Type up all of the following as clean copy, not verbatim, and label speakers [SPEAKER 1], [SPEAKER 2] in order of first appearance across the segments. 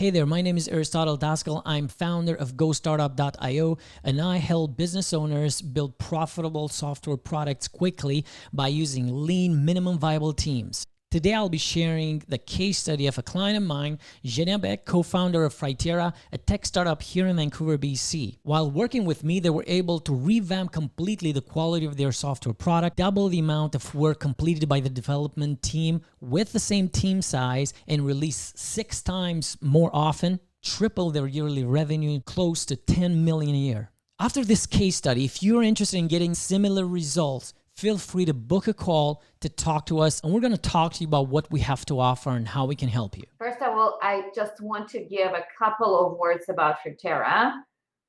[SPEAKER 1] Hey there, my name is Aristotel Dascal. I'm founder of GoStartup.io, and I help business owners build profitable software products quickly by using lean, minimum viable teams. Today, I'll be sharing the case study of a client of mine, Zhenya, co-founder of Freightera, a tech startup here in Vancouver, BC. While working with me, they were able to revamp completely the quality of their software product, double the amount of work completed by the development team with the same team size, and release 6 times more often, triple their yearly revenue, close to 10 million a year. After this case study, if you're interested in getting similar results, feel free to book a call to talk to us, and we're going to talk to you about what we have to offer and how we can help you.
[SPEAKER 2] First of all, I just want to give a couple of words about Forterra.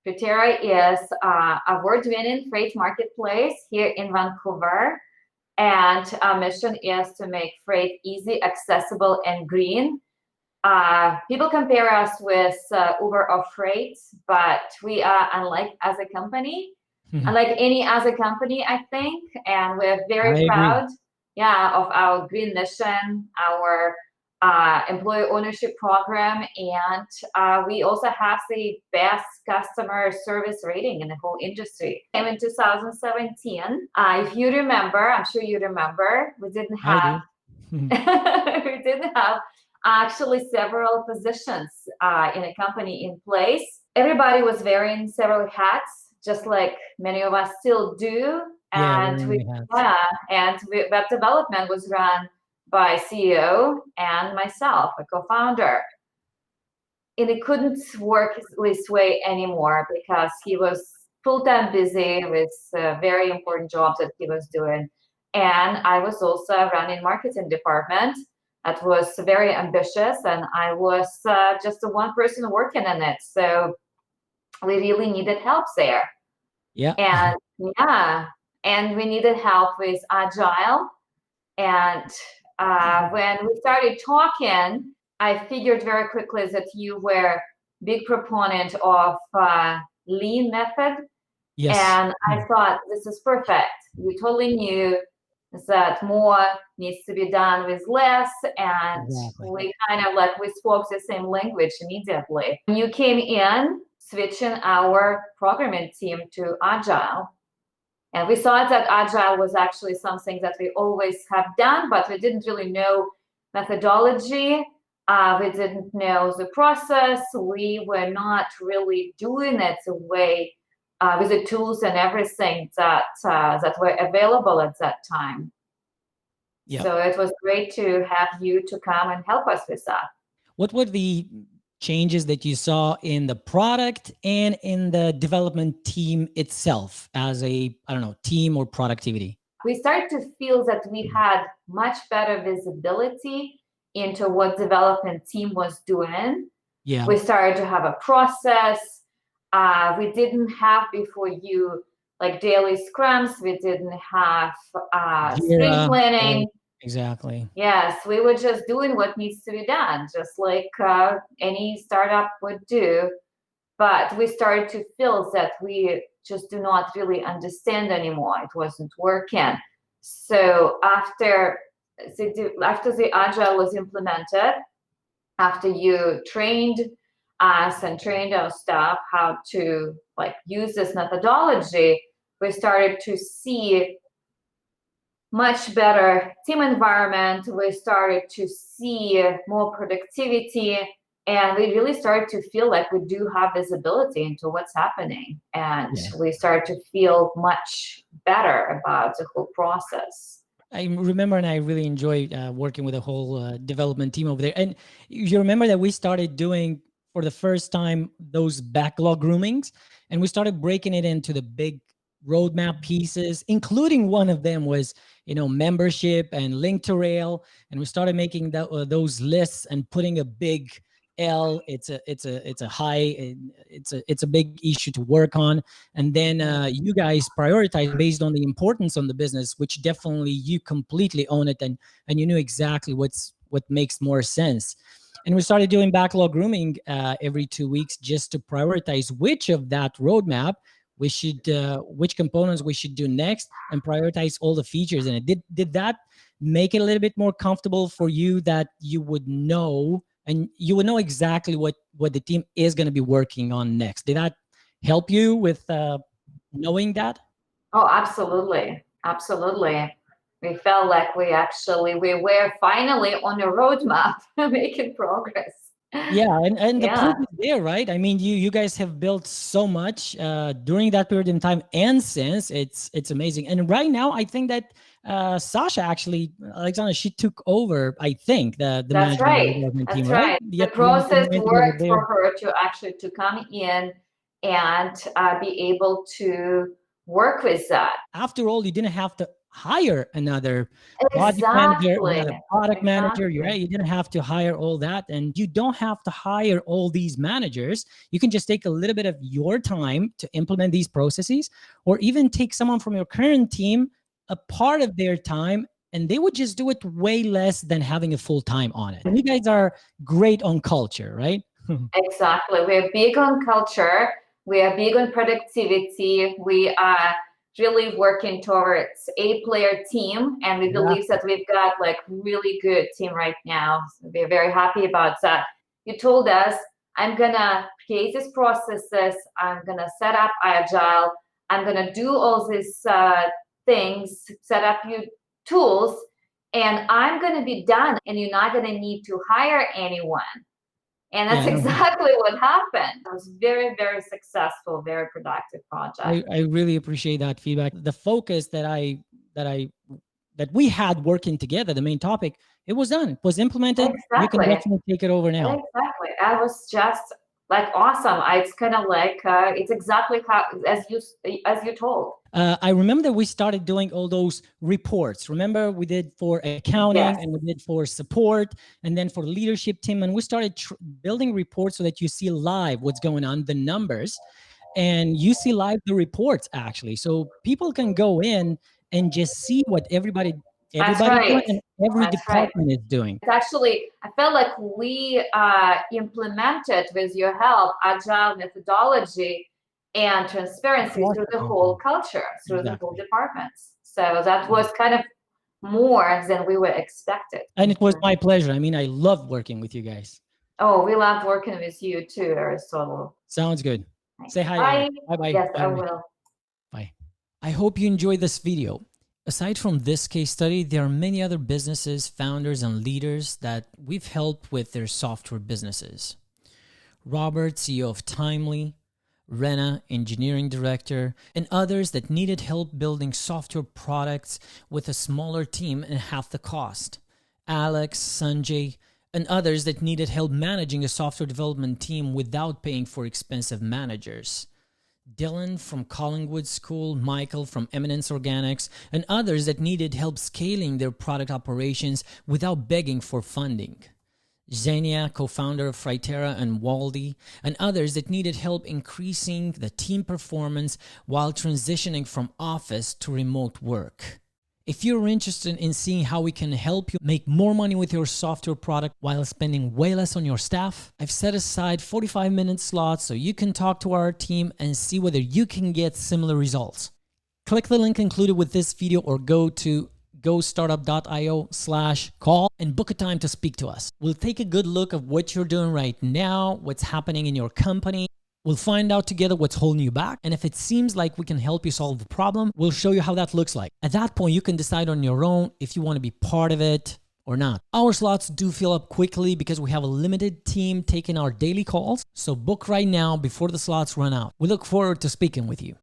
[SPEAKER 2] Forterra is an award-winning freight marketplace here in Vancouver, and our mission is to make freight easy, accessible, and green. People compare us with Uber or Freight, but we are unlike as a company. Unlike any other company, I think, and we're very proud, of our green mission, our employee ownership program, and we also have the best customer service rating in the whole industry. Came in 2017. If you remember, I'm sure you remember, we didn't have we didn't have actually several positions in a company in place. Everybody was wearing several hats, just like many of us still do. And web development was run by CEO and myself, a co-founder. And it couldn't work this way anymore because he was full-time busy with very important jobs that he was doing. And I was also running marketing department that was very ambitious, and I was just the one person working in it. So we really needed help there. And we needed help with agile. And when we started talking, I figured very quickly that you were big proponent of lean method.
[SPEAKER 1] Yes.
[SPEAKER 2] And I thought, this is perfect. We totally knew that more needs to be done with less, and we spoke the same language immediately. You came in switching our programming team to agile, and we saw that agile was actually something that we always have done, but we didn't really know methodology. We didn't know the process. We were not really doing it the way with the tools and everything that were available at that time. So it was great to have you to come and help us with that.
[SPEAKER 1] What were the changes that you saw in the product and in the development team itself as a, team or productivity?
[SPEAKER 2] We started to feel that we had much better visibility into what development team was doing. We started to have a process. We didn't have before you like daily scrums. We didn't have sprint planning.
[SPEAKER 1] Exactly.
[SPEAKER 2] Yes, we were just doing what needs to be done, just like any startup would do. But we started to feel that we just do not really understand anymore. It wasn't working. So after the agile was implemented, after you trained us and trained our staff how to use this methodology, we started to see much better team environment. We started to see more productivity, and we really started to feel like we do have visibility into what's happening, and we started to feel much better about the whole process.
[SPEAKER 1] I remember, and I really enjoyed working with the whole development team over there. And you remember that we started doing, for the first time, those backlog groomings, and we started breaking it into the big roadmap pieces, including one of them was, membership and link to rail. And we started making those lists and putting a big L. It's a big issue to work on. And then you guys prioritize based on the importance on the business, which definitely you completely own it, and you knew exactly what makes more sense. And we started doing backlog grooming every 2 weeks just to prioritize which of that roadmap we should, which components we should do next, and prioritize all the features in it. Did that make it a little bit more comfortable for you that you would know and you would know exactly what the team is going to be working on next. Did that help you with knowing that?
[SPEAKER 2] Oh, absolutely. Absolutely. We felt like we were finally on a roadmap making progress.
[SPEAKER 1] Yeah, and the proof
[SPEAKER 2] Yeah,
[SPEAKER 1] is there, right? I mean, you guys have built so much during that period in time, and since it's amazing. And right now, I think that Sasha actually, Alexandra, she took over. I think the
[SPEAKER 2] that's
[SPEAKER 1] management and
[SPEAKER 2] right.
[SPEAKER 1] development team,
[SPEAKER 2] That's
[SPEAKER 1] right?
[SPEAKER 2] right. The
[SPEAKER 1] Yep, you
[SPEAKER 2] process
[SPEAKER 1] implemented over
[SPEAKER 2] worked
[SPEAKER 1] there.
[SPEAKER 2] for her to actually to come in and be able to work with that.
[SPEAKER 1] After all, you didn't have to hire another project manager,
[SPEAKER 2] Exactly.
[SPEAKER 1] another product manager,
[SPEAKER 2] Exactly.
[SPEAKER 1] right? You didn't have to hire all that, and you don't have to hire all these managers. You can just take a little bit of your time to implement these processes, or even take someone from your current team, a part of their time, and they would just do it way less than having a full time on it. And you guys are great on culture, right?
[SPEAKER 2] Exactly. We're big on culture. We are big on productivity. We are really working towards a player team, and we
[SPEAKER 1] Yeah.
[SPEAKER 2] believe that we've got like really good team right now. So we're very happy about that. You told us, I'm gonna create these processes. I'm gonna set up agile. I'm gonna do all these things, set up your tools, and I'm gonna be done. And you're not gonna need to hire anyone. And that's
[SPEAKER 1] Yeah, no,
[SPEAKER 2] exactly what happened. It was very, very successful, very productive project.
[SPEAKER 1] I really appreciate that feedback. The focus that we had working together, the main topic, it was done. It was implemented. You can
[SPEAKER 2] Exactly.
[SPEAKER 1] definitely take it over now.
[SPEAKER 2] Exactly. That was just like awesome. It's kind of like it's exactly how as you told.
[SPEAKER 1] I remember that we started doing all those reports. Remember, we did for accounting
[SPEAKER 2] Yes.
[SPEAKER 1] and we did for support and then for leadership team. And we started building reports so that you see live what's going on, the numbers, and you see live the reports actually. So people can go in and just see what everybody's
[SPEAKER 2] That's
[SPEAKER 1] doing
[SPEAKER 2] right.
[SPEAKER 1] and every
[SPEAKER 2] That's right.
[SPEAKER 1] department is doing.
[SPEAKER 2] It's actually, I felt like we implemented with your help agile methodology and transparency
[SPEAKER 1] Across
[SPEAKER 2] through
[SPEAKER 1] the
[SPEAKER 2] the whole
[SPEAKER 1] company.
[SPEAKER 2] culture, through the whole
[SPEAKER 1] Exactly.
[SPEAKER 2] departments. So that was kind of more than we were expected.
[SPEAKER 1] And it was my pleasure. I mean, I loved working with you guys.
[SPEAKER 2] Oh, we loved working with you too, Aristotle.
[SPEAKER 1] Sounds good. Say hi,
[SPEAKER 2] Bye.
[SPEAKER 1] Alex. Bye-bye.
[SPEAKER 2] Yes, I
[SPEAKER 1] Bye-bye.
[SPEAKER 2] will.
[SPEAKER 1] Bye. I hope you enjoyed this video. Aside from this case study, there are many other businesses, founders, and leaders that we've helped with their software businesses. Robert, CEO of Timely, Rena, engineering director, and others that needed help building software products with a smaller team and half the cost. Alex, Sanjay, and others that needed help managing a software development team without paying for expensive managers. Dylan from Collingwood School, Michael from Eminence Organics, and others that needed help scaling their product operations without begging for funding. Zhenya, co-founder of Freightera and Waldy, and others that needed help increasing the team performance while transitioning from office to remote work. If you're interested in seeing how we can help you make more money with your software product while spending way less on your staff, I've set aside 45-minute slots so you can talk to our team and see whether you can get similar results. Click the link included with this video or go to gostartup.io/call and book a time to speak to us. We'll take a good look at what you're doing right now, what's happening in your company. We'll find out together what's holding you back, and if it seems like we can help you solve the problem, we'll show you how that looks like. At that point, you can decide on your own if you want to be part of it or not. Our slots do fill up quickly because we have a limited team taking our daily calls, so book right now before the slots run out. We look forward to speaking with you.